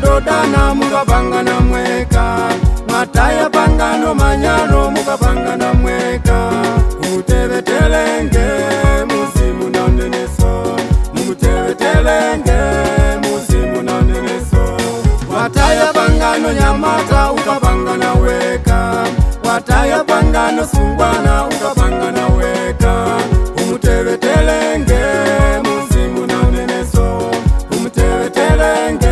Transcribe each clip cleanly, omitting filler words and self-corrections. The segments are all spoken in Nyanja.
Dodana mukabangana mweka, mataya pangano manyano mukabangana mweka. Mutevetelenge musimu na neneso, mutevetelenge musimu na neneso. Wataya pangano nyamata ukabangana weka, wataya pangano sungwana ukabangana weka. Mutevetelenge musimu na neneso, mutevetelenge.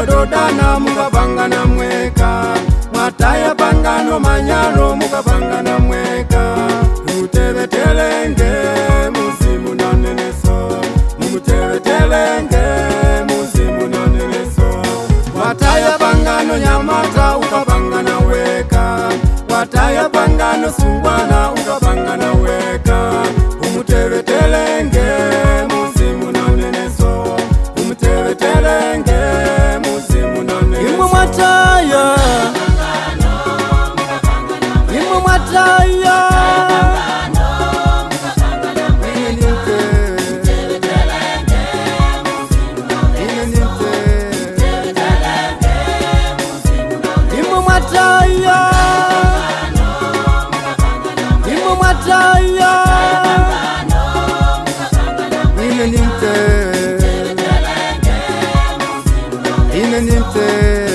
Dodana mukabangana mweka, mataya pangano manyano mukabangana mweka. Mutevetelenge musimu na neneso, mutevetelenge musimu na neneso. Wataya pangano nyamata ukabangana weka, wataya pangano sungwana ukabangana weka. Mutevetelenge musimu na neneso, mutevetelenge. Ineninte